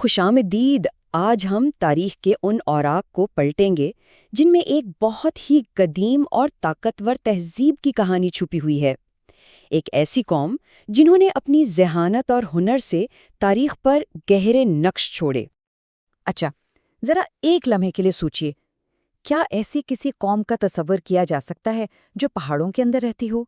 खुशामदीद। आज हम तारीख के उन औराक को पलटेंगे जिनमें एक बहुत ही कदीम और ताकतवर तहजीब की कहानी छुपी हुई है। एक ऐसी कौम जिन्होंने अपनी ज़हानत और हुनर से तारीख पर गहरे नक्श छोड़े। अच्छा, जरा एक लम्हे के लिए सोचिए, क्या ऐसी किसी कौम का तस्वर किया जा सकता है जो पहाड़ों के अंदर रहती हो?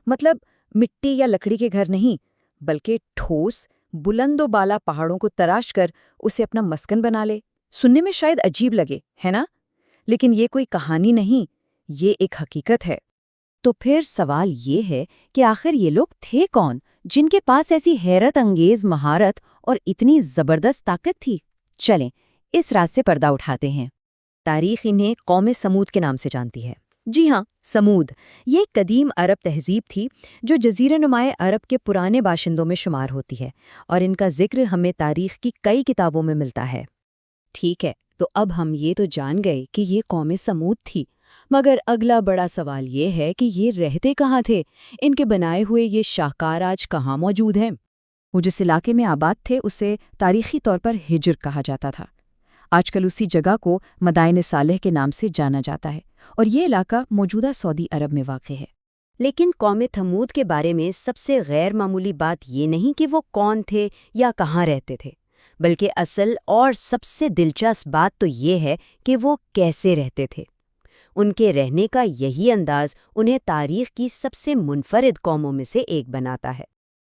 मतलब मिट्टी या लकड़ी के घर नहीं, बल्कि ठोस बुलंदो-बाला पहाड़ों को तराश कर उसे अपना मस्कन बना ले। सुनने में शायद अजीब लगे, है ना? लेकिन ये कोई कहानी नहीं, ये एक हकीकत है। तो फिर सवाल ये है कि आखिर ये लोग थे कौन जिनके पास ऐसी हैरत अंगेज महारत और इतनी जबरदस्त ताकत थी? चलें, इस राज से पर्दा उठाते हैं। तारीख इन्हें कौम समूद के नाम से जानती है। जी हाँ, समूद ये कदीम अरब तहजीब थी जो जज़ीरा नुमाए अरब के पुराने बाशिंदों में शुमार होती है, और इनका जिक्र हमें तारीख की कई किताबों में मिलता है। ठीक है, तो अब हम ये तो जान गए कि ये कौम समूद थी, मगर अगला बड़ा सवाल ये है कि ये रहते कहाँ थे? इनके बनाए हुए ये शाहकार आज कहाँ मौजूद हैं? वो जिस इलाके में आबाद थे उसे तारीखी तौर पर हिजर कहा जाता था। आजकल उसी जगह को मदाइन सालेह के नाम से जाना जाता है, और ये इलाका मौजूदा सऊदी अरब में वाक़ है। लेकिन कौम थमूद के बारे में सबसे गैर मामूली बात ये नहीं कि वो कौन थे या कहाँ रहते थे, बल्कि असल और सबसे दिलचस्प बात तो ये है कि वो कैसे रहते थे। उनके रहने का यही अंदाज उन्हें तारीख की सबसे मुनफरिद कौमों में से एक बनाता है।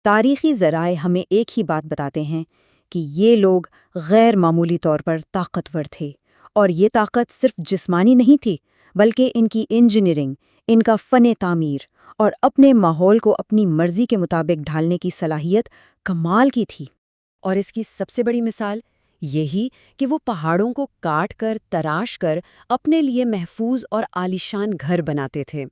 तारीखी ज़राए हमें एक ही बात बताते हैं कि ये लोग गैर मामूली तौर पर ताकतवर थे, और ये ताकत सिर्फ जिस्मानी नहीं थी, बल्कि इनकी इंजीनियरिंग, इनका फ़न तामीर और अपने माहौल को अपनी मर्ज़ी के मुताबिक ढालने की सलाहियत कमाल की थी। और इसकी सबसे बड़ी मिसाल यही कि वो पहाड़ों को काट कर तराश कर अपने लिए महफूज और आलीशान घर बनाते थे।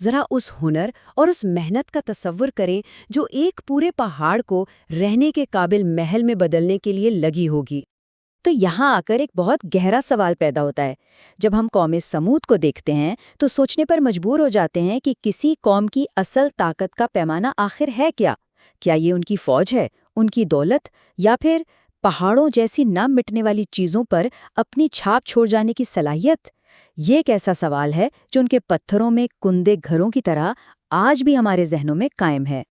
जरा उस हुनर और उस मेहनत का तसव्वुर करें जो एक पूरे पहाड़ को रहने के काबिल महल में बदलने के लिए लगी होगी। तो यहाँ आकर एक बहुत गहरा सवाल पैदा होता है। जब हम कौम समूद को देखते हैं तो सोचने पर मजबूर हो जाते हैं कि किसी कौम की असल ताकत का पैमाना आखिर है क्या? क्या ये उनकी फौज है, उनकी दौलत, या फिर पहाड़ों जैसी न मिटने वाली चीज़ों पर अपनी छाप छोड़ जाने की सलाहियत? ये एक ऐसा सवाल है जो उनके पत्थरों में कुंदे घरों की तरह आज भी हमारे जहनों में कायम है।